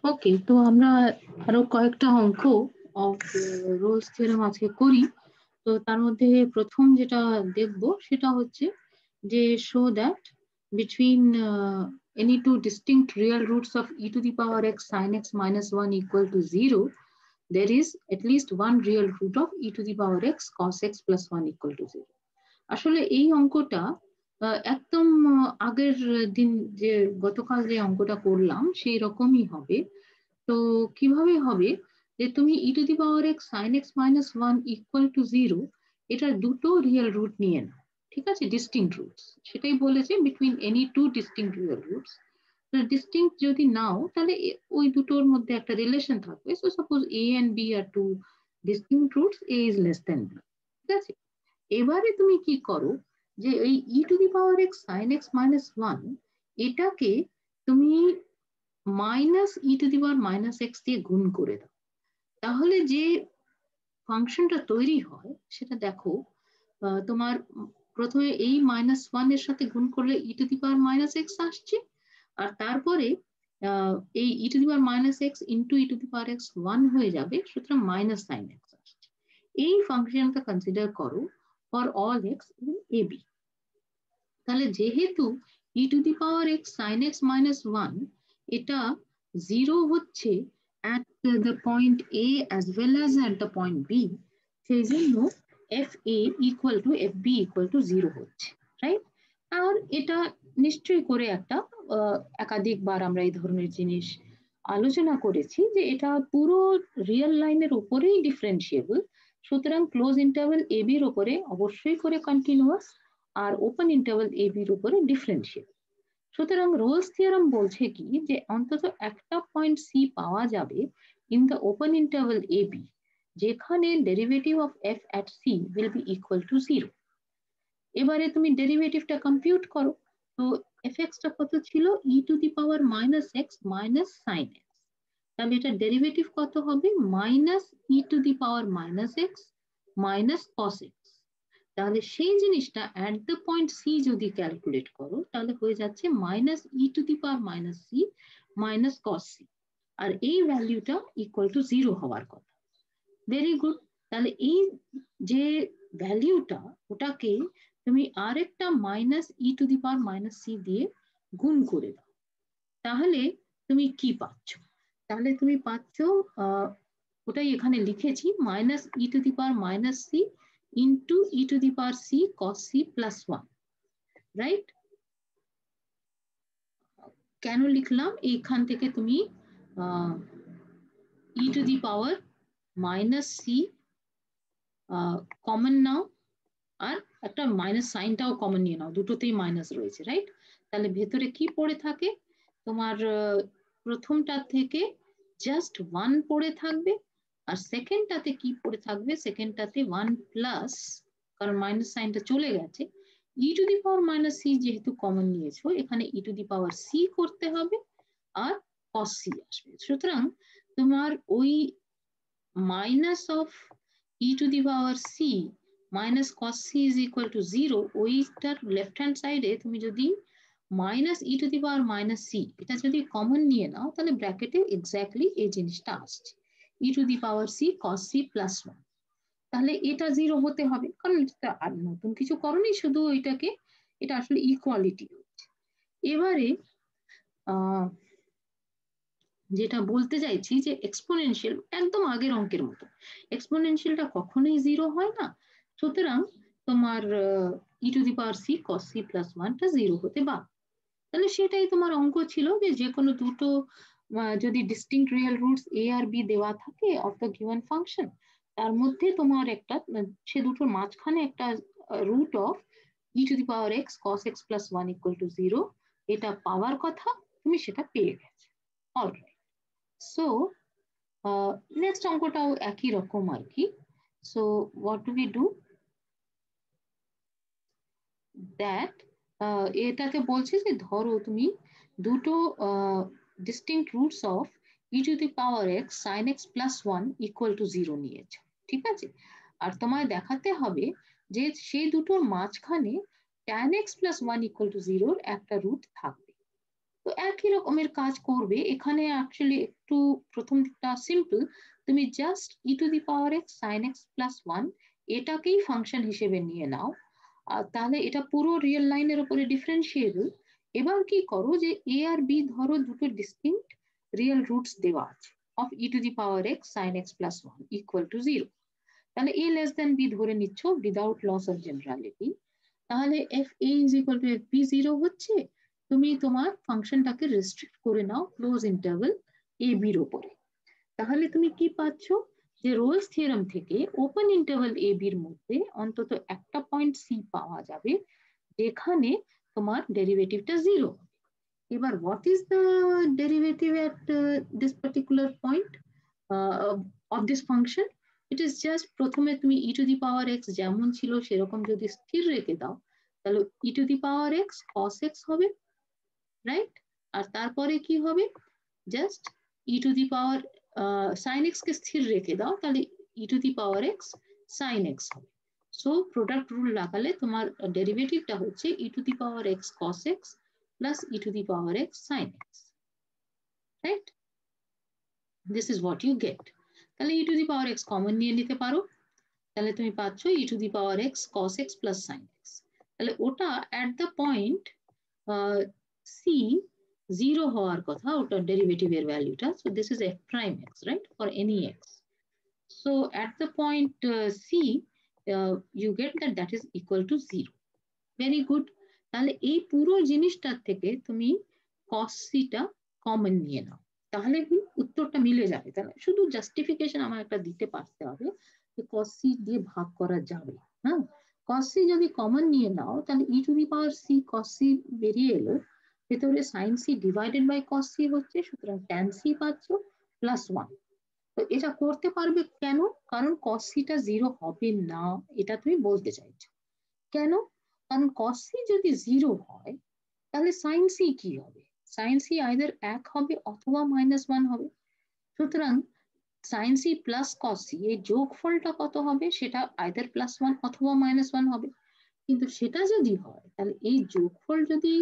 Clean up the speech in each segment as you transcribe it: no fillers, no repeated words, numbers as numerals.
ওকে, তো আমরা আরো কয়েকটা অঙ্ক অফ রোলস থিওরেম আজকে করি। তো তার মধ্যে প্রথম যেটা দেখব সেটা হচ্ছে যে show that between any two distinct real roots of e to the power x sin x minus 1 equal to 0, there is at least one real root of e to the power x cos x plus 1 equal to 0. আসলে এই অঙ্কটা একদম আগের দিন যে গতকাল যে অঙ্কটা করলাম সেই রকমই হবে। তো কিভাবে হবে যে তুমি e to the power x sine x minus one equal to zero, এটার দুটো রিয়েল রুট নিয়ে নাও। ঠিক আছে, ডিস্টিংক্ট রুটস সেটাই বলেছে, between any two distinct real roots. Distinct যদি নাও তাহলে ওই দুটোর মধ্যে একটা রিলেশন থাকবে। So suppose A and B are two distinct roots, A is less than B. ঠিক আছে, এবারে তুমি কি করো যে এই e to the power x sine x minus one এটাকে তুমি minus E to the power minus x দিয়ে গুণ করে দাও। তাহলে যে ফাংশনটা তৈরি হয় সেটা দেখো, তোমার প্রথমে এই মাইনাস ওয়ান এর সাথে গুণ করলে e to the power minus x আসছে, আর তারপরে এই e to the power minus x into e to the power x one হয়ে যাবে, সুতরাং মাইনাস সাইন এক্স আসছে। এই ফাংশনটা কনসিডার করো for all x in A B. তাহলে যেহেতু e to the power x sine x minus one এটা জিরো হচ্ছে at the point A as well as at the point B, সেই জন্য F A equal to F B equal to zero হচ্ছে, right? আর এটা নিশ্চয়ই করে একটা একাধিকবার আমরা এই ধরনের জিনিস আলোচনা করেছি যে এটা পুরো রিয়েল লাইনের উপরেই ডিফারেন্সিয়েবল, সুতরাং ক্লোজ ইন্টারভ্যাল এ বির উপরে অবশ্যই করে কন্টিনিউয়াস, আর ওপেন ইন্টারভ্যাল এ বির উপরে ডিফারেন্সিয়েবল। সুতরাং রোলস থিওরাম বলছে কি যে অন্তত একটা পয়েন্ট সি পাওয়া যাবে in the open interval A B যেখানে derivative of F at C will be equal to zero. এবারে তুমি ডেরিভেটিভটা কম্পিউট করো। তো এফ এক্সটা কত ছিল? E to the power minus x minus sine x. তাহলে এটা ডেরিভেটিভ কত হবে? Minus E to the power minus x minus cos x. তাহলে সেই জিনিসটা অ্যাট দ্য পয়েন্ট সি যদি ক্যালকুলেট করো তাহলে হয়ে যাচ্ছে minus E to the power minus C minus cos C, আর এই ভ্যালুটা ইকুয়াল টু জিরো হওয়ার কথা। Very good. তাহলে এই যে ভ্যালুটা ওটাকে তুমি আরেকটা minus E to the power minus C দিয়ে গুণ করে দাও, তাহলে তুমি কি পাচ্ছ? তাহলে তুমি পাচ্ছ ওটাই এখানে লিখেছি, minus E to the power minus c into e to the power c cos c plus one, right? কেন লিখলাম? এইখান থেকে তুমি e to the power minus c common নাও, আর একটা মাইনাস সাইনটাও কমন নিয়ে নাও, দুটোতেই মাইনাস রয়েছে, রাইট? তাহলে ভেতরে কি পড়ে থাকে তোমার? প্রথমটা থেকে জাস্ট ওয়ান পড়ে থাকবে, আর সেকেন্ডটাতে কি পড়ে থাকবে? সেকেন্ডটাতে ওয়ান প্লাস, কারণ মাইনাস সাইনটা চলে গেছে, e to the power minus c যেহেতু কমন নিয়েছো এখানে ই টু দি পাওয়ার সি করতে হবে, আর কস সি আসবে। সুতরাং তোমার ওই minus of E to the power C minus cos C is equal to zero, ওইটার লেফট হ্যান্ড সাইডে তুমি যদি minus E to the power minus C এটা যদি কমন নিয়ে নাও তাহলে ব্র্যাকেটে এক্স্যাক্টলি এই জিনিসটা আসছে, e to the power c cos c plus one. তাহলে এটা জিরো হতে হবে, কারণ এটা আর নতুন কিছু করনি, শুধু এটাকে, এটা আসলে ইকুয়ালিটি হচ্ছে। এবারে যেটা বলতে চাইছি যে এক্সপোনেনশিয়াল একদম আগের অঙ্কের মতো, এক্সপোনেনশিয়ালটা কখনোই জিরো হয় না, সুতরাং তোমার e to the power c cos c plus ওয়ানটা জিরো হতে বাধ্য। তাহলে সেটাই তোমার অঙ্ক ছিল যে যে কোনো দুটো যদি ডিস্টিংক্ট রিয়েল রুটস এ আর বি দেওয়া থাকে অফ দ্য গিভেন ফাংশন, তার মধ্যে তোমার একটা সে দুটোর মাঝখানে একটা root of E to the power x cos x plus one equal to zero, এটা পাওয়ার কথা, তুমি সেটা পেয়ে গেছো। অলরাইট, সো নেক্সট অঙ্কটাও একই রকম আর কি। So what do we do that, এটাকে বলছে যে ধরো তুমি দুটো distinct roots of E to the power x sine X plus one equal to zero নিয়েছো, ঠিক আছে? আর তোমায় দেখাতে হবে যে সেই দুটোর মাঝখানে tan x plus one equal two জিরোর একটা রুট থাকবে। তো একই রকমের কাজ করবে এখানে। অ্যাকচুয়ালি একটু প্রথম দিকটা সিম্পল, তুমি just E to the power x sine X plus 1 এটাকেই ফাংশন হিসেবে নিয়ে নাও, আর তাহলে এটা পুরো রিয়েল লাইনের উপরে ডিফারেন্সিয়েবল। এবার কি করো যে এ আর বি ধরো দুটো ডিসটিংক্ট রিয়েল রুটস দেওয়া আছে of E to the power x sine X plus 1 equal to 0। তাহলে এ লেস দেন বি ধরে নিচ্ছ উইদাউট লস অফ জেনারেলিটি। তাহলে F A is equal to F B 0 হচ্ছে। তুমি তোমার ফাংশনটাকে রেস্ট্রিক্ট করে নাও ক্লোজ ইন্টারভেল এ বির উপরে। তাহলে তুমি কি পাচ্ছ যে রোলস থিওরেম থেকে ওপেন ইন্টারভেল এ বির মধ্যে অন্তত একটা পয়েন্ট সি পাওয়া যাবে যেখানে তোমার ডেরিভেটিভটা 0। এবার what is the derivative at this particular point of this function? It is just প্রথমে তুমি e to the power x যেমন ছিল সেরকম যদি স্থির রেখে দাও তাহলে e to the power x cos x হবে, রাইট? আর তারপরে কি হবে, just E to the power sine x কে স্থির রেখে দাও তাহলে e to the power x sine x হবে। সো প্রোডাক্ট রুল লাগালে তোমার ডেরিভেটিভটা হচ্ছে e to the power x cos x plus e to the power x sine x, right? This is what you get. তাহলে e to the power x common নিয়ে নিতে পারো, তাহলে তুমি পাচ্ছ e to the power x cos x plus sine x. তাহলে ওটা at the point C 0 হওয়ার কথা, ওটার ডেরিভেটিভের ভ্যালুটা। So this is F prime x, right, for any x. So at the point C, you get that that is equal to 0. Very good. তাহলে এই পুরো জিনিসটার থেকে তুমি cos c টা কমন নিয়ে নাও, তাহলে কি উত্তরটা মিলে যাবে। তাহলে শুধু জাস্টিফিকেশন আমার একটা দিতে পারতে হবে যে cos c দিয়ে ভাগ করা যাবে। হ্যাঁ, cos c যদি কমন নিয়ে নাও তাহলে e to the power c cos c বেরিয়ে এলো, ভেতরে sin c divided by cos c হচ্ছে, সুতরাং tan c পাচ্ছ প্লাস 1। তো এটা করতে পারবে কেন? কারণ cos c টা 0 হবে না, এটা তুমি বলতে চাইছো। কেন? কারণ cos c যদি 0 হয় তাহলে sin c কি হবে? sin c আইদার 1 হবে অথবা -1 হবে। সুতরাং sin c plus cos c এই যোগফলটা কত হবে? সেটা আইদার +1 অথবা -1 হবে। কিন্তু সেটা যদি হয় তাহলে এই যোগফল যদি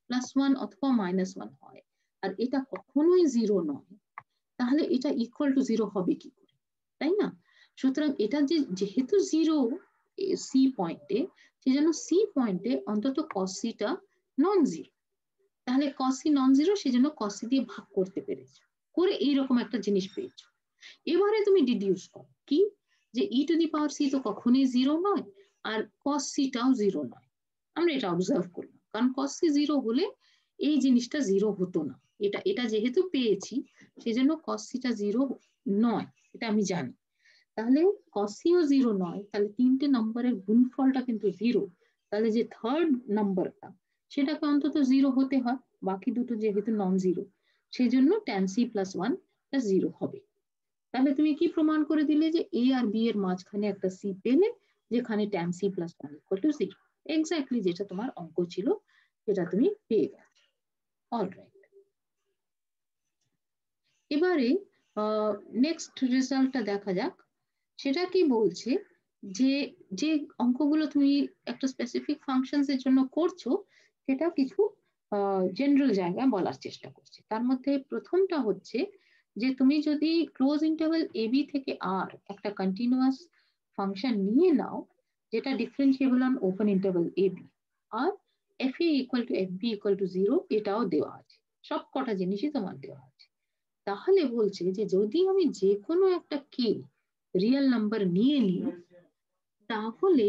+1 অথবা -1 হয় আর এটা কখনোই 0 নয়, তাহলে এটা ইকুয়াল টু 0 হবে কি করে, তাই না? সুতরাং এটা যেহেতু 0 সি পয়েন্টে, সেজন্য সি পয়েন্টে অন্তত cos c টা নন জিরো। তাহলে cos c নন জিরো, সেজন্য cos c দিয়ে ভাগ করতে পেরেছো, করে এইরকম একটা জিনিস পেয়েছো। এবারে তুমি ডিডিউস করো কি, যে ই টু দি পাওয়ার সি তো কখনোই 0 নয় আর cos c টাও 0 নয়। আমরা এটা অবজার্ভ করলাম, কারণ cos c 0 হলে এই জিনিসটা 0 হতো না। এটা এটা যেহেতু পেয়েছি সেজন্য cos c টা 0 নয়, এটা আমি জানি। তাহলে cos c ও 0 নয়, তাহলে তিনটে নম্বরের গুণফলটা কিন্তু 0। তাহলে যে থার্ড নাম্বারটা সেটাকে অন্তত 0 হতে হয়, বাকি দুটো যেহেতু নন জিরো সেই জন্য tan c প্লাস 1 প্লাস 0 হবে। তাহলে তুমি কি প্রমাণ করে দিলে যে এ আর বি এর মাঝখানে একটা সি পেলে যেখানে tan c plus 1 equal to 0। Exactly যেটা তোমার অঙ্ক ছিল সেটা তুমি পেয়ে গেছো। অলরাইট, এবারে নেক্সট রেজাল্টটা দেখা যাক। সেটা কি বলছে যে যে অঙ্কগুলো তুমি একটা স্পেসিফিক ফাংশনস এর জন্য করছো সেটা কিছু জেনারেল জায়গায় বলার চেষ্টা করছে। তার মধ্যে প্রথমটা হচ্ছে যে তুমি যদি ক্লোজ ইন্টারভ্যাল এ বি থেকে আর একটা কন্টিনিউয়াস ফাংশন নিয়ে নাও যেটা differentiable on open interval A B, আর F A equal to F B equal to 0 এটাও দেওয়া আছে, সব কটা জিনিসই তোমার দেওয়া আছে। তাহলে বলছে যে যদি আমি যে কোনো একটা কে রিয়েল নাম্বার নিয়ে নিই তাহলে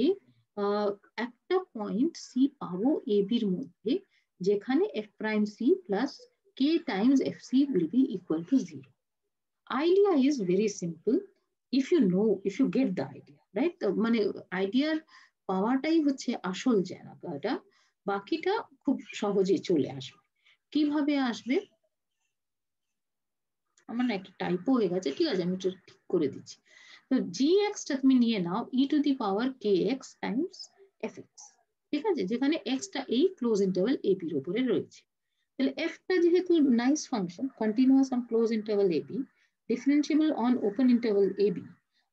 একটা পয়েন্ট সি পাবো এ বির মধ্যে যেখানে F prime C plus K times F C will be equal to 0। Idea is very simple if you know, if you get the idea, right? মানে আইডিয়ার পাওয়াটাই হচ্ছে আসল জায়গাটা, বাকিটা খুব সহজে চলে আসবে। কিভাবে আসবে? আমার না একটা টাইপও হয়ে গেছে, ঠিক আছে আমি একটু ঠিক করে দিচ্ছি। তো জি এক্সটা তুমি নিয়ে নাও e to the power k x times f x, ঠিক আছে, যেখানে এক্সটা এই ক্লোজ ইন্টারভ্যাল এ বির উপরে রয়েছে। তাহলে এফটা যেহেতু nice function, continuous on close interval A b, differentiable on open interval A B,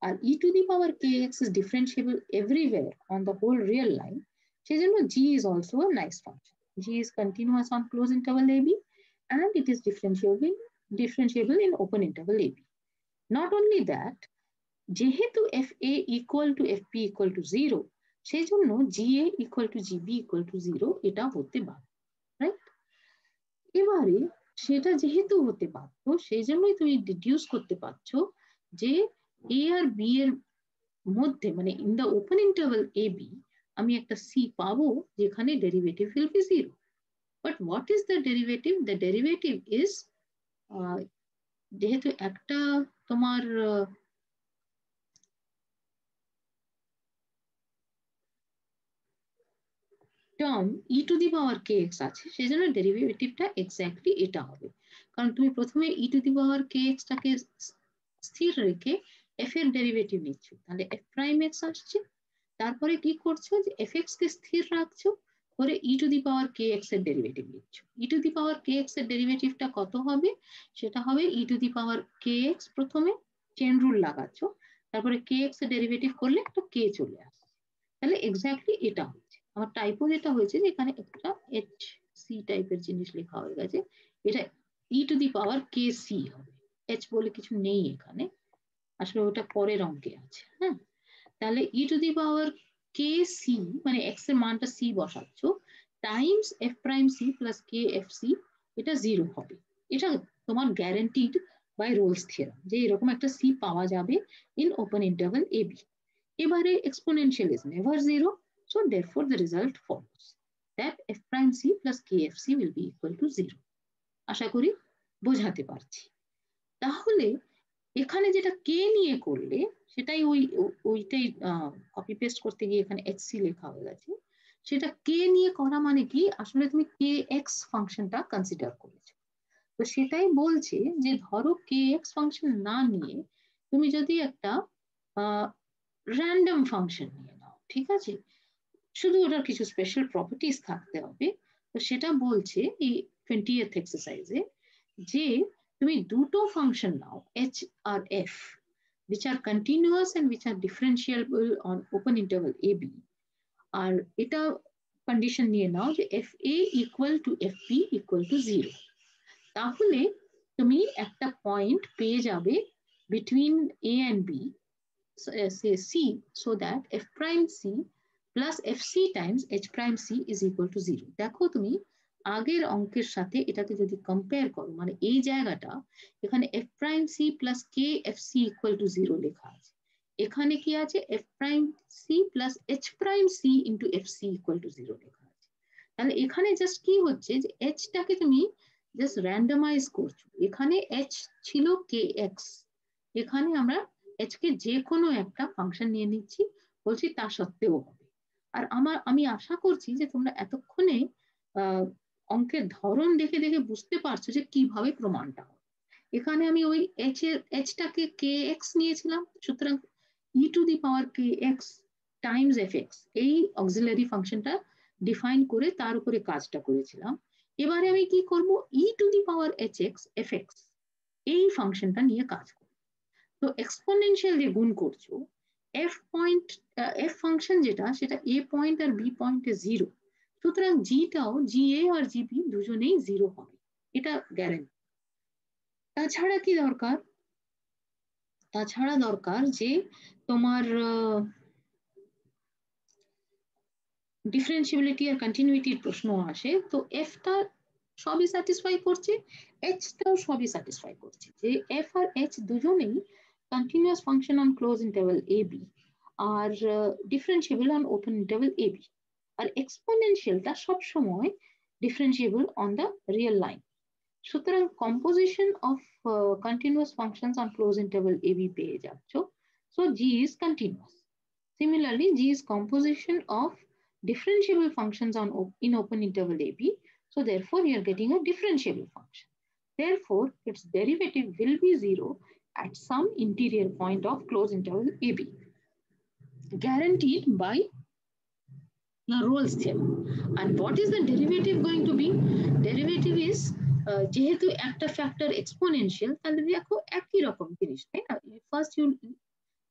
আর e to the power k x is differentiable everywhere on the whole real line, সেজন্য g is also a nice function. G is continuous on close interval A b and it is differentiable in open interval AB. Not only that, যেহেতু FA equal to FB equal to 0, সেই জন্য GA equal to GB equal to 0 এটা হতে বাধ্য, right? এবারে সেটা যেহেতু হতে বাধ্য, সেই জন্যই তুমি ডিডিউস করতে পারছো যে A আর B এর মধ্যে, মানে in the open interval AB, আমি একটা C পাবো যেখানে derivative will be 0. But what is the derivative? The derivative is যেহেতু একটা তোমার term e two the power kx আছে, সেই জন্য ডেরিভেটিভটা এক্স্যাক্টলি এটা হবে। কারণ তুমি প্রথমে e two the power kx টাকে স্থির রেখে f এর ডেরিভেটিভ নিচ্ছ, তাহলে f প্রাইম x আসছে। তারপরে কি করছো যে fx কে স্থির রাখছো, করে e two the power kx এর ডেরিভেটিভ নিচ্ছ। e two the power kx এর ডেরিভেটিভটা কত হবে? সেটা হবে e two the power kx, প্রথমে চেন রুল লাগাচ্ছ, তারপরে kx এর ডেরিভেটিভ করলে একটা k চলে আসে। তাহলে এক্স্যাক্টলি এটা হচ্ছে। আমার টাইপও যেটা হয়েছে যে এখানে একটা এইচ সি টাইপের জিনিস লেখা হয়ে গেছে, এটা e to the power k c হবে, এইচ বলে কিছু নেই এখানে, আসলে ওটা পরের অঙ্কে আছে। হ্যাঁ, তাহলে e to the power k c মানে এক্স এর মানটা সি বসাচ্ছ, times f prime C plus k f c, এটা 0 হবে। এটা তোমার গ্যারান্টিড বাই রোলস থিওরাম যে এরকম একটা সি পাওয়া যাবে ইন ওপেন ইন্টারভাল এবি। এবারে exponential is never 0, so therefore the result follows that f prime c plus kfc will be equal to 0. আশা করি বোঝাতে পারছি। তাহলে এখানে যেটা k নিয়ে করলে সেটাই ওইটাই কপি পেস্ট করতে গিয়ে এখানে hc লেখা হয়ে গেছে। সেটা k নিয়ে করা মানে কি, আসলে তুমি kx ফাংশনটা কনসিডার করেছো। তো সেটাই বলছে যে ধরো kx ফাংশন না নিয়ে তুমি যদি একটা র্যান্ডম ফাংশন নিয়ে নাও, ঠিক আছে, শুধু ওটার কিছু স্পেশাল প্রপার্টিজ থাকতে হবে। তো সেটা বলছে এই 20th এক্সারসাইজে যে তুমি দুটো ফাংশন নাও h আর f, which are continuous and which are differentiable on open interval ab, আর এটা কন্ডিশন নিয়ে নাও যে fa equal to fb equal to 0। তাহলে তুমি একটা পয়েন্ট পেয়ে যাবে between a and b, say c, so that f prime c plus fc times h prime c is equal to 0। দেখো তুমি আগের অঙ্কের সাথে এটাকে যদি কম্পেয়ার করো, মানে এই জায়গাটা এখানে f prime c plus k fc equal to 0 লেখা আছে, এখানে কি আছে f prime c plus h prime c into fc equal to 0 লেখা আছে। তাহলে এখানে জাস্ট কি হচ্ছে যে h টাকে তুমি জাস্ট র্যান্ডমাইজ করছো, এখানে h ছিল kx, এখানে আমরা h কে যে কোনো একটা ফাংশন নিয়ে নিচ্ছি, বলছি তা সত্ত্বেও হবে। আর আমি আশা করছি যে তোমরা এতক্ষণে অঙ্কের ধরন দেখে দেখে বুঝতে পারছো যে কিভাবে প্রমাণটা হবে। এখানে আমি ওই h টাকে kx নিয়েছিলাম, সুতরাং e two the power kx Times fx এই অক্সিলারি ফাংশনটা ডিফাইন করে তার উপরে কাজটা করেছিলাম। এবারে আমি কি করব, e two the power hx fx এই ফাংশনটা নিয়ে কাজ করব। তো এক্সপোনেনশিয়াল যে গুণ করছো, f পয়েন্ট f ফাংশন যেটা সেটা a পয়েন্ট আর b পয়েন্টে 0, সুতরাং gটাও ga আর gb দুজনেই 0 হবে, এটা গ্যারান্টি। তাছাড়া কি দরকার, তাছাড়া দরকার যে তোমার ডিফারেন্সিবিলিটি আর কন্টিনিউইটির প্রশ্ন আসে, তো এফটা সবই স্যাটিসফাই করছে, এইচটাও সবই স্যাটিসফাই করছে, যে এফ আর এইচ দুজনেই continuous function on close interval a B আর differentiable on open interval a B, আর এক্সপোনেনশিয়ালটা সবসময় differentiable on the real line. সুতরাং composition of continuous functions on close interval a b পেয়ে যাচ্ছ, so g is continuous. Similarly, G is composition of differentiable functions in open interval AB. So therefore, you are getting a differentiable function. Therefore, its derivative will be 0 at some interior point of closed interval AB, guaranteed by the Rolle's theorem. And what is the derivative going to be? Derivative is যেহেতু একটা factor exponential, তাহলে দেখো একই রকম জিনিস, তাই না? First you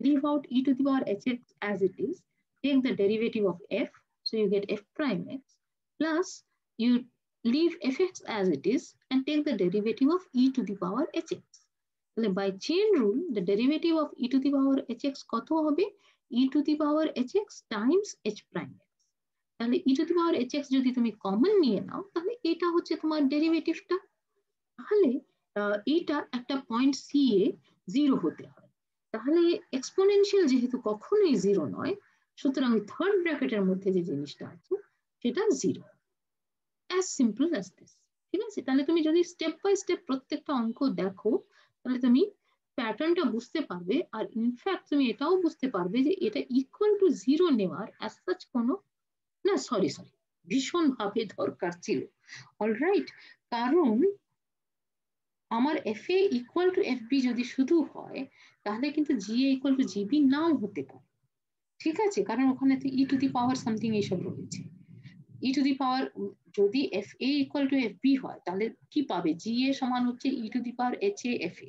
leave out e to the power hx as it is, take the derivative of f, so you get f prime x, plus you leave fx as it is and take the derivative of e to the power hx. তাহলে by chain rule the derivative of e to the power hx কত হবে? e to the power hx times h prime x. তাহলে e to the power hx যদি তুমি common নিয়ে নাও তাহলে এটা হচ্ছে তোমার ডেরিভেটিভটা। তাহলে এটা একটা পয়েন্ট সি এ 0 হতে হয়। তাহলে এক্সপোনেনশিয়াল যেহেতু কখনোই 0 নয়, সুতরাং থার্ড ব্র্যাকেটের মধ্যে যে জিনিসটা আছে সেটা 0। As simple as this. ঠিক আছে, তাহলে তুমি যদি স্টেপ বাই স্টেপ প্রত্যেকটা অঙ্ক দেখো তাহলে তুমি প্যাটার্নটা বুঝতে পারবে। আর ইনফ্যাক্ট তুমি এটাও বুঝতে পারবে যে এটা ইকুয়াল টু 0 নেওয়ার অ্যাজ সাচ কোনো না, সরি ভীষণ ভাবে দরকার ছিল। অলরাইট, কারণ আমার F A equal to F B যদি শুধু হয় তাহলে কিন্তু G A equal to G B নাও হতে পারে। ঠিক আছে, কারণ ওখানে তো ই টু দি পাওয়ার সামথিং এইসব রয়েছে। ই টু দি পাওয়ার যদি f A equal to F b হয় তাহলে কি পাবে? জি এ সমান হচ্ছে e to the power h a f a,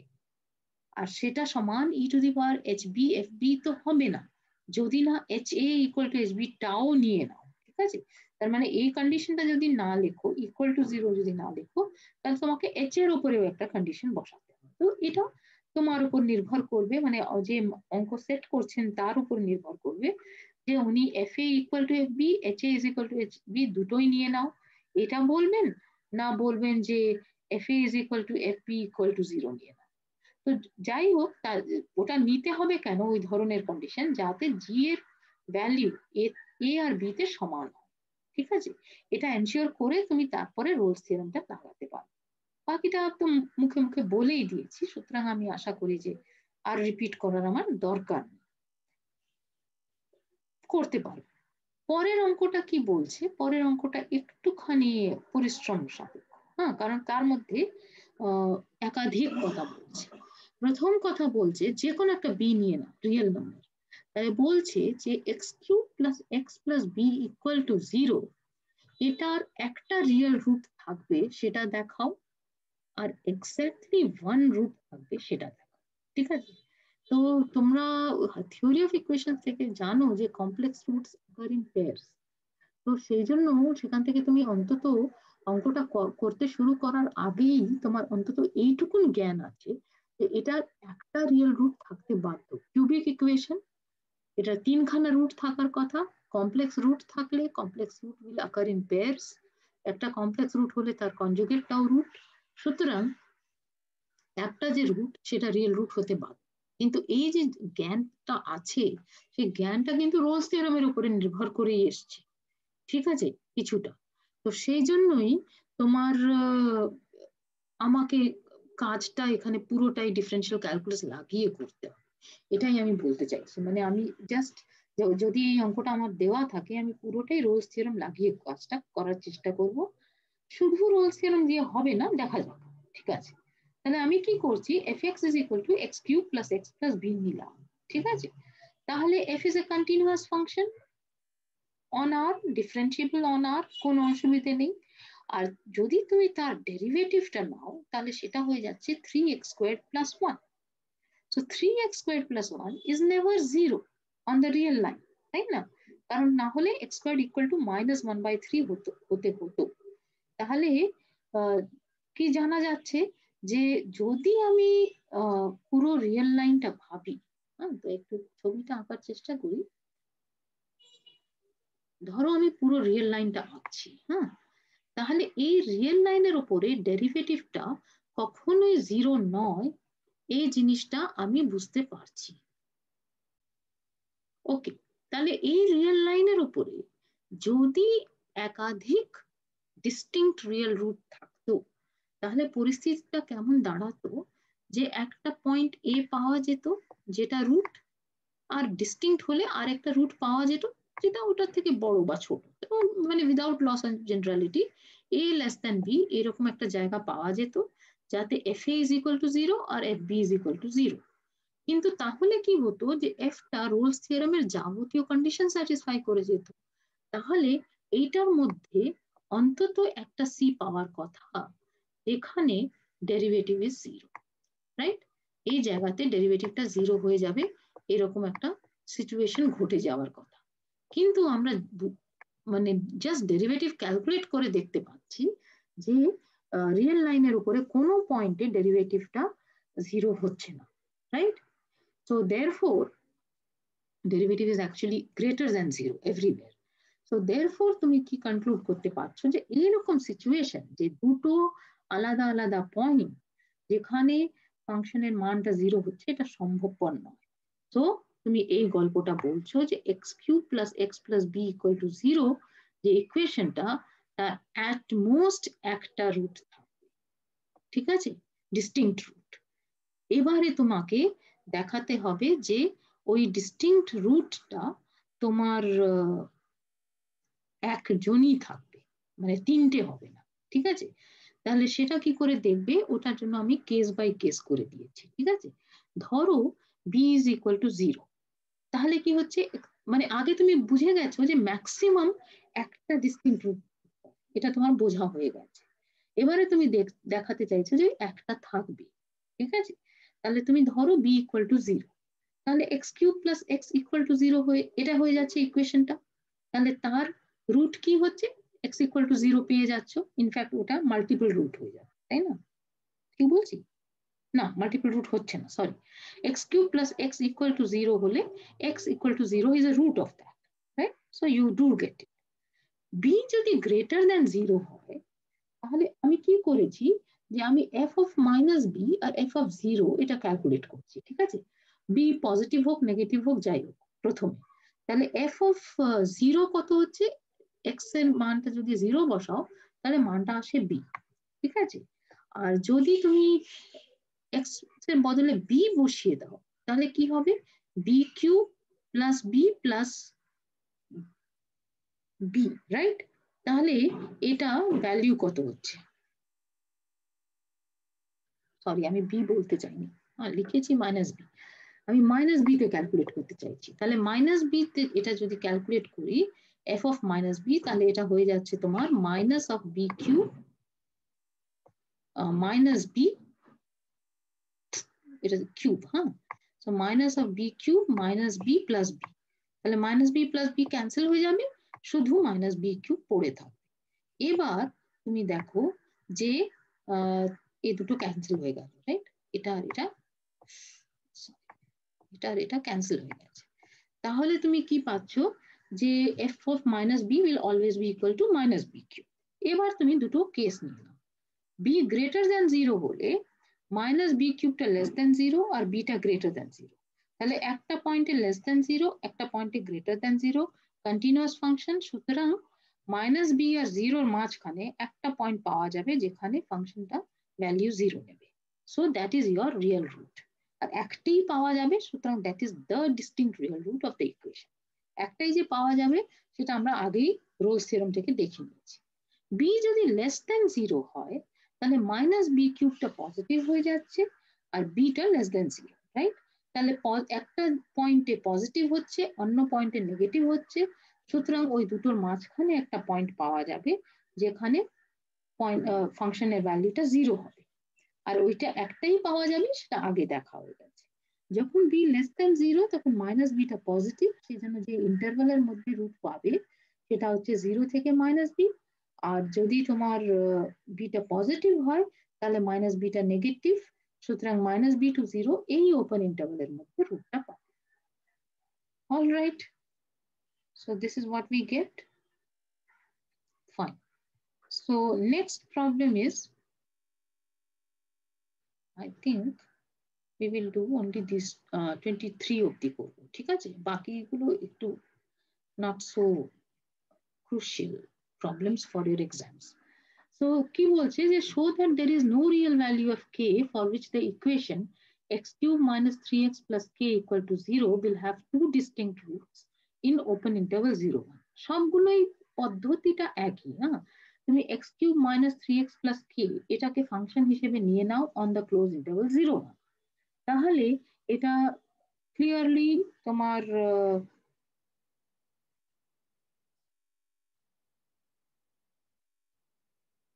আর সেটা সমান e to the power h b f b তো হবে না যদি না h a equal to H b টাও নিয়ে নাও। ঠিক আছে, তার মানে এই কন্ডিশনটা যদি না লেখো, ইকুয়াল টু 0 যদি না লেখো, তাহলে তোমাকে এইচ এর উপরেও একটা কন্ডিশন বসাতে হবে। তো এটা তোমার উপর নির্ভর করবে, মানে যে অঙ্ক সেট করছেন তার উপর নির্ভর করবে যে উনি F A equal to F B, H A is equal to H B দুটোই নিয়ে নাও এটা বলবেন, না বলবেন যে F A is equal to F B equal to 0 নিয়ে নাও। তো যাই হোক, ওটা নিতে হবে কেন? ওই ধরনের কন্ডিশন যাতে জি এর ভ্যালিউ এ আর বি তে সমান হয়। ঠিক আছে, এটা এনশিওর করে তুমি তারপরে রোলস থিওরেমটা লাগাতে পারো। বাকিটা তো মুখে মুখে বলেই দিয়েছি, সুতরাং আমি আশা করি যে আর রিপিট করার আমার দরকার নেই, করতে পারো। পরের অঙ্কটা কি বলছে? পরের অঙ্কটা একটুখানি পরিশ্রম সাপেক্ষ, হ্যাঁ, কারণ তার মধ্যে একাধিক কথা বলছে। প্রথম কথা বলছে যে কোনো একটা বি নিয়ে না, রিয়েল নাম্বার, তাই বলছে যে X cube plus x plus B equal to 0, এটার একটা রিয়েল রুট থাকবে সেটা দেখাও, আর এক্স্যাক্টলি 1 রুট থাকবে সেটা দেখাও। ঠিক আছে, তো তোমরা থিওরি অফ ইকুয়েশন থেকে জানো যে complex roots are in pairs. তো সেই জন্য সেখান থেকে তুমি অন্তত অঙ্কটা করতে শুরু করার আগেই তোমার অন্তত এইটুকুন জ্ঞান আছে যে এটার একটা রিয়েল রুট থাকতে বাধ্য। কিউবিক ইকুয়েশন, এটা 3খানা রুট থাকার কথা। কমপ্লেক্স রুট থাকলে কমপ্লেক্স রুট উইল আকার ইন পেয়ারস, একটা কমপ্লেক্স রুট হলে তার কনজুগেটটাও রুট। সুতরাং একটা যে রুট সেটা রিয়েল রুট হতে বাধ্য। কিন্তু এই যে জ্ঞানটা আছে সেই জ্ঞানটা কিন্তু রোলস থিওরেমের উপরে নির্ভর করেই এসছে। ঠিক আছে, কিছুটা। তো সেই জন্যই তোমার আমাকে কাজটা এখানে পুরোটাই ডিফারেন্সিয়াল ক্যালকুলাস লাগিয়ে করতে হবে, এটাই আমি বলতে চাইছি। মানে আমি জাস্ট যদি এই অঙ্কটা আমার দেওয়া থাকে আমি পুরোটাই রোলস থিওরেম লাগিয়ে কাজটা করার চেষ্টা করব। শুধু রোলস থিওরেম দিয়ে হবে না, দেখা যাক। ঠিক আছে, তাহলে আমি কি করছি, f x is equal to x cube plus x plus b নিলাম। ঠিক আছে, তাহলে f is a continuous function on R, differentiable on R, কোনো অসুবিধে নেই। আর যদি তুমি তার ডেরিভেটিভটা নাও তাহলে সেটা হয়ে যাচ্ছে 3x squared plus 1. So 3x squared plus 1 is never 0 on the real line, তাই না? কারণ না হলে x squared equal to -1/3 হতে হতো। তাহলে কি জানা যাচ্ছে যে যদি আমি পুরো রিয়েল লাইনটা ভাবি, হ্যাঁ, তো একটু ছবিটা আঁকার চেষ্টা করি। ধরো আমি পুরো রিয়েল লাইনটা আঁকছি, হ্যাঁ, তাহলে এই রিয়েল লাইনের উপরে ডেরিভেটিভটা কখনোই 0 নয়, এই জিনিসটা আমি বুঝতে পারছি। ওকে, তাহলে এই রিয়েল লাইনের উপরে যদি একাধিক ডিস্টিংক্ট রিয়েল রুট থাকতো তাহলে পরিস্থিতিটা কেমন দাঁড়াতো, যে একটা পয়েন্ট এ পাওয়া যেত যেটা রুট, আর ডিস্টিংক্ট হলে আর একটা রুট পাওয়া যেত যেটা ওটার থেকে বড় বা ছোট, মানে without loss of generality A less than B এরকম একটা জায়গা পাওয়া যেত যাতে F A is equal to 0 আর F B is equal to 0। কিন্তু তাহলে কি হতো যে এফটা রোলস থিওরেমের যাবতীয় কন্ডিশন স্যাটিসফাই করে যেত। তাহলে এইটার মধ্যে অন্তত একটা সি পাওয়ার কথা, এখানে ডেরিভেটিভ ইজ 0, রাইট? এই জায়গাতে ডেরিভেটিভটা 0 হয়ে যাবে, এরকম একটা সিচুয়েশন ঘটে যাওয়ার কথা। কিন্তু আমরা মানে জাস্ট ডেরিভেটিভ ক্যালকুলেট করে দেখতে পাচ্ছি যে রিয়েল লাইনের উপরে কোনো পয়েন্টে ডেরিভেটিভটা 0 হচ্ছে না, right? So therefore derivative is actually greater than 0 everywhere. So therefore তুমি কি কনক্লুড করতে পারছো যে এইরকম সিচুয়েশন যে দুটো আলাদা আলাদা পয়েন্ট যেখানে ফাংশনের মানটা 0 হচ্ছে, এটা সম্ভবপর নয়। তো তুমি এই গল্পটা বলছো যে X cube plus x plus B equal to 0 যে ইকুয়েশনটা, তার অ্যাট মোস্ট একটা রুট থাকবে, ঠিক আছে, ডিস্টিংক্ট রুট। এবারে তোমাকে দেখাতে হবে যে ওই ডিস্টিংক্ট রুটটা তোমার একজনই থাকবে, মানে তিনটে হবে না, ঠিক আছে? তাহলে সেটা কি করে দেখবে, ওটার জন্য আমি কেস বাই কেস করে দিয়েছি, ঠিক আছে? ধরো বি ইজ ইকুয়াল টু 0, তাহলে কি হচ্ছে, মানে আগে তুমি বুঝে গেছো যে ম্যাক্সিমাম একটা ডিস্টিংক্ট রুট, এটা তোমার বোঝা হয়ে গেছে। এবারে তুমি দেখাতে চাইছো যে একটা থাকবে, ঠিক আছে? তাহলে তুমি ধরো বি ইকুয়াল টু 0, তাহলে x cube plus x equal to 0 হয়ে এটা হয়ে যাচ্ছে ইকুয়েশনটা। তাহলে তার রুট কি হচ্ছে, এক্স ইকুয়াল টু 0 পেয়ে যাচ্ছ, ইনফ্যাক্ট ওটা মাল্টিপল রুট হয়ে যাবে, তাই না? কি বলছি? না, মাল্টিপল রুট হচ্ছে না, sorry. X cube plus x equal to 0 হলে x equal to 0 is a root of that, right? So you do get it. B যদি গ্রেটার দ্যান 0 হয়, তাহলে আমি কি করেছি যে আমি এফ অফ মাইনাস বি আর এফ অফ 0 এটা ক্যালকুলেট করছি, ঠিক আছে? বি পজিটিভ হোক নেগেটিভ হোক যাই হোক প্রথমে। তাহলে এফ অফ 0 কত হচ্ছে, এক্স এর মানটা যদি 0 বসাও তাহলে মানটা আসে বি, ঠিক আছে? আর যদি তুমি এক্স এর বদলে বি বসিয়ে দাও তাহলে কি হবে, b cube plus b plus b, right? তাহলে এটা ভ্যালিউ কত হচ্ছে, সরি আমি বি বলতে চাইনি, লিখেছি মাইনাস বি, আমি মাইনাস বি তে ক্যালকুলেট করতে চাইছি। তাহলে মাইনাস বি তে এটা যদি ক্যালকুলেট করি এফ অফ মাইনাস বি, তাহলে এটা হয়ে যাচ্ছে তোমার minus of b cube minus b, এটা কিউব, হ্যাঁ। So minus of b cube minus b plus b, তাহলে minus b plus b cancel হয়ে যাবে, শুধু মাইনাস বি কিউব পড়ে থাকবে। এবার তুমি দেখো যে এই দুটো ক্যান্সেল হয়ে গেল, রাইট? এটা আর এটা, এটা আর এটা ক্যান্সেল হয়ে গেছে। তাহলে তুমি কি পাচ্ছ যে f of minus b will always be equal to minus b cube. এবার তুমি দুটো কেস নিয়ে নাও, বি গ্রেটার দ্যান 0 হলে মাইনাস বি কিউবটা লেস দ্যান 0 আর বিটা গ্রেটার দ্যান 0। তাহলে একটা পয়েন্টে লেস দ্যান 0, একটা পয়েন্টে গ্রেটার দ্যান 0, কন্টিনিউয়াস ফাংশন, সুতরাং মাইনাস বি আর 0 মাঝখানে একটা পয়েন্ট পাওয়া যাবে যেখানে ফাংশনটা ভ্যালিউ 0 নেবে। So that is your real root. আর একটাই পাওয়া যাবে, সুতরাং that is the distinct real root of the equation. একটাই যে পাওয়া যাবে সেটা আমরা আগেই রোলস থিওরেম থেকে দেখে নিয়েছি। বি যদি লেস দ্যান 0 হয় তাহলে মাইনাস বি কিউবটা পজিটিভ হয়ে যাচ্ছে আর বিটা লেস দ্যান 0, রাইট? তাহলে একটা পয়েন্টে পজিটিভ হচ্ছে, অন্য পয়েন্টে নেগেটিভ হচ্ছে, সুতরাং ওই দুটোর মাঝখানে একটা পয়েন্ট পাওয়া যাবে যেখানে ফাংশনের ভ্যালুটা 0 হবে। আর ওইটা একটাই পাওয়া যাবে, সেটা আগে দেখা হয়ে গেছে। যখন বি লেস দ্যান 0 তখন মাইনাস বিটা পজিটিভ, সেই জন্য যে ইন্টারভালের মধ্যে রুট পাবে সেটা হচ্ছে 0 থেকে মাইনাস বি। আর যদি তোমার বিটা পজিটিভ হয় তাহলে মাইনাস বিটা নেগেটিভ, সুতরাং মাইনাস বি টু 0 এই ওপেন ইন্টারভালের মধ্যে রুটটা পাবে। All right, so this is what we get. Fine. So next problem is, I think we will do only this 23 অব্দি করবো, ঠিক আছে? বাকিগুলো একটু not so crucial problems for your exams. So কি বলছে যে show that there is no real value of k for which the equation x cube minus 3x plus k equal to 0 will have two distinct roots in open interval 0, 1. সবগুলোই পদ্ধতিটা একই, হ্যাঁ। তুমি x cube minus 3x plus k এটাকে function হিসেবে নিয়ে নাও on the closed interval 0, 1, তাহলে এটা ক্লিয়ারলি তোমার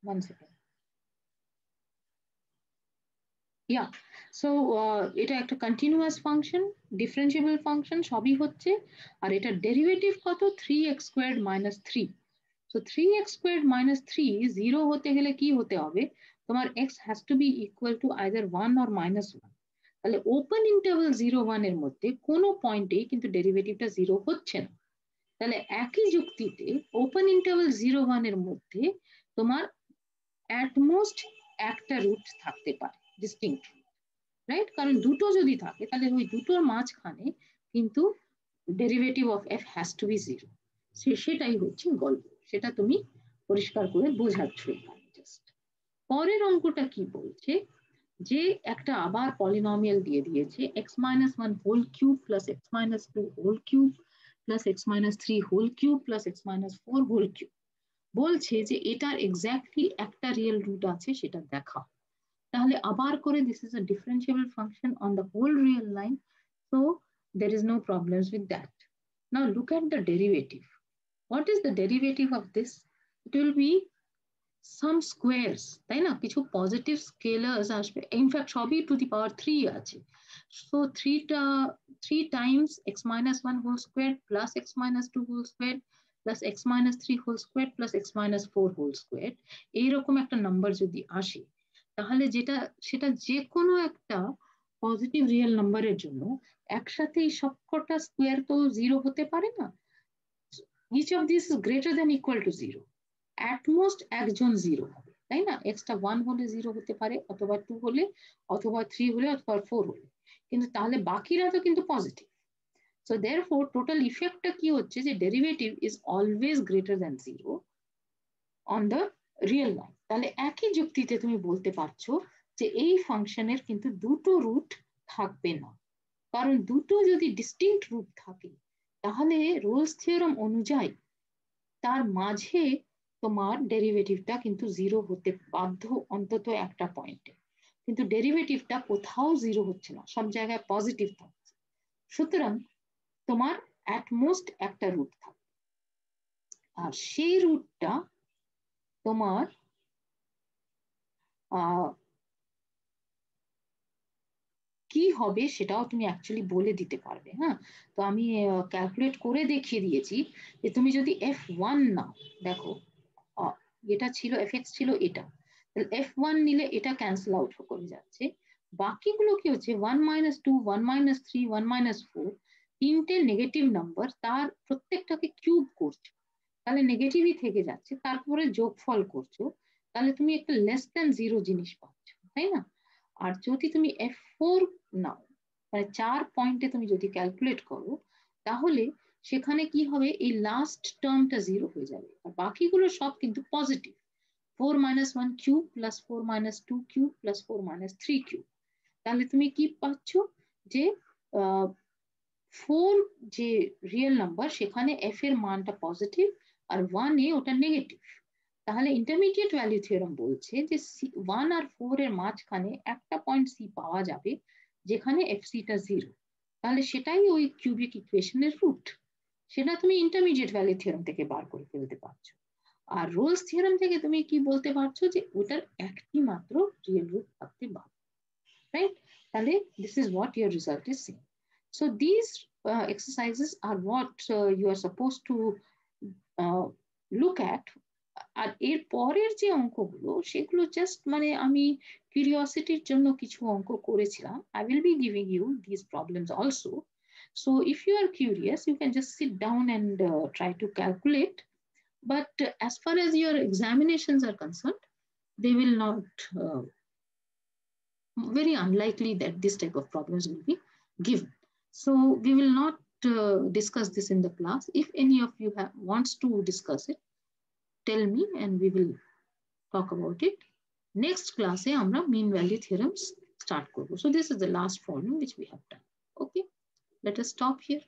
one second, yeah, so এটা একটা কন্টিনিউয়াস ফাংশন, ডিফারেন্সিয়েবল ফাংশন, সবই হচ্ছে। আর এটা ডেরিভেটিভ কত, 3x squared minus 3, So 3x squared minus 3 0 হতে গেলে কি হতে হবে, তোমার x has to be equal to either 1 or minus 1. তাহলে ওপেন ইন্টারভাল 0 1 এর মধ্যে কোনো পয়েন্টেই কিন্তু ডেরিভেটিভটা 0 হচ্ছে না। তাহলে একই যুক্তিতে ওপেন ইন্টারভাল 0 1 এর মধ্যে তোমার at most একটা রুট থাকতে পারে, ডিস্টিংক্ট রুট, রাইট? কারণ দুটো যদি থাকে তাহলে ওই দুটোর মাঝখানে কিন্তু derivative of f has to be 0. সেটাই হচ্ছে গল্প, সেটা তুমি পরিষ্কার করে বোঝাচ্ছ এখানে জাস্ট। পরের অঙ্কটা কি বলছে, যে একটা আবার পলিনোমিয়াল দিয়ে দিয়েছে x minus 1 whole cube plus x minus 2 whole cube plus x minus 3 whole cube plus x minus 4 whole cube, বলছে যে এটার এক্স্যাক্টলি একটা রিয়েল রুট আছে সেটা দেখাও। তাহলে আবার করে this is a differentiable function on the whole real line, so there is no problems with that. Now look at the derivative. What is the derivative of this? It will be some squares, তাই না? কিছু positive scalars আসবে, in fact সবই to the power 3 আছে। So 3 times x minus 1 whole square plus x minus 2 whole square plus x minus 3 whole square plus x minus 4 whole square, এইরকম একটা number যদি আসে তাহলে সেটা যে কোনো একটা পজিটিভ রিয়েল নাম্বারের জন্য একসাথে এই সবকটা স্কোয়ার তো 0 হতে পারে না। each of these is greater than equal to 0. at most একজন 0 হবে, তাই না? এক্সটা 1 হলে 0 হতে পারে, অথবা 2 হলে, অথবা 3 হলে, অথবা 4 হলে, কিন্তু তাহলে বাকিরা তো কিন্তু পজিটিভ। সো therefore টোটাল ইফেক্টটা কি হচ্ছে, যে derivative is always greater than 0 on the real line. তাহলে একই যুক্তিতে তুমি বলতে পারছো যে এই ফাংশনের কিন্তু দুটো রুট থাকবে না, কারণ দুটো যদি ডিস্টিংক্ট রুট থাকে তাহলে রোলস থিওরাম অনুযায়ী তার মাঝে তোমার ডেরিভেটিভটা কিন্তু 0 হতে বাধ্য অন্তত একটা পয়েন্টে, কিন্তু ডেরিভেটিভটা কোথাও 0 হচ্ছে না, সব জায়গায় পজিটিভ থাকছে। সুতরাং তোমার অ্যাট মোস্ট একটা রুট থাকবে, আর সেই রুটটা তোমার কি হবে সেটাও তুমি অ্যাকচুয়ালি বলে দিতে পারবে। হ্যাঁ, তো আমি ক্যালকুলেট করে দেখিয়ে দিয়েছি যে তুমি যদি f1 নাও, দেখো এটা ছিল fx ছিল এটা, তাহলে f1 নিলে এটা ক্যান্সেল আউট করে যাচ্ছে, বাকিগুলো কি হচ্ছে 1 minus 2 1 minus 3 1 minus 4, তিনটে নেগেটিভ নাম্বার, তার প্রত্যেকটাকে কিউব করছো, তাহলে নেগেটিভই থেকে যাচ্ছে, তারপরে যোগফল করছো, তাহলে তুমি একটা লেস দ্যান 0 জিনিস পাচ্ছ, তাই না? আর যদি তুমি f4 নাও, মানে 4 পয়েন্টে তুমি যদি ক্যালকুলেট করো, তাহলে সেখানে কি হবে, এই লাস্ট টার্মটা 0 হয়ে যাবে, আর বাকিগুলো সব কিন্তু positive, 4 minus 1 cube plus 4 minus 2 cube plus 4 minus 3 cube. তাহলে তুমি কি পাচ্ছ, যে 4 যে রিয়েল নাম্বার সেখানে f এর মানটা পজিটিভ আর 1 এ ওটা নেগেটিভ। তাহলে ইন্টারমিডিয়েট ভ্যালু থিওরাম বলছে যে 1 আর 4 এর মাঝখানে একটা পয়েন্ট সি পাওয়া যাবে যেখানে fc টা 0, তাহলে সেটাই ওই কিউবিক ইকুয়েশনের রুট, সেটা তুমি ইন্টারমিডিয়েট ভ্যালু থিওরাম থেকে বার করে ফেলতে পারছো। আর রোলস থিওরাম থেকে তুমি কি বলতে পারছো, যে ওটার একটি মাত্র রিয়েল রুট থাকতে পারে, রাইট? তাহলে this is what your result is saying. So these exercises are what you are supposed to look at. আর এর পরের যে অঙ্কগুলো সেগুলো জাস্ট মানে আমি কিউরিওসিটির জন্য কিছু অঙ্ক করেছিলাম। I will be giving you these problems also. So if you are curious, you can just sit down and try to calculate. But as far as your examinations are concerned, they will not, very unlikely that this type of problems will be given. So we will not discuss this in the class. If any of you wants to discuss it, tell me and we will talk about it. Next class আমরা mean value theorems start করব. So this is the last problem which we have done. Okay, let us stop here.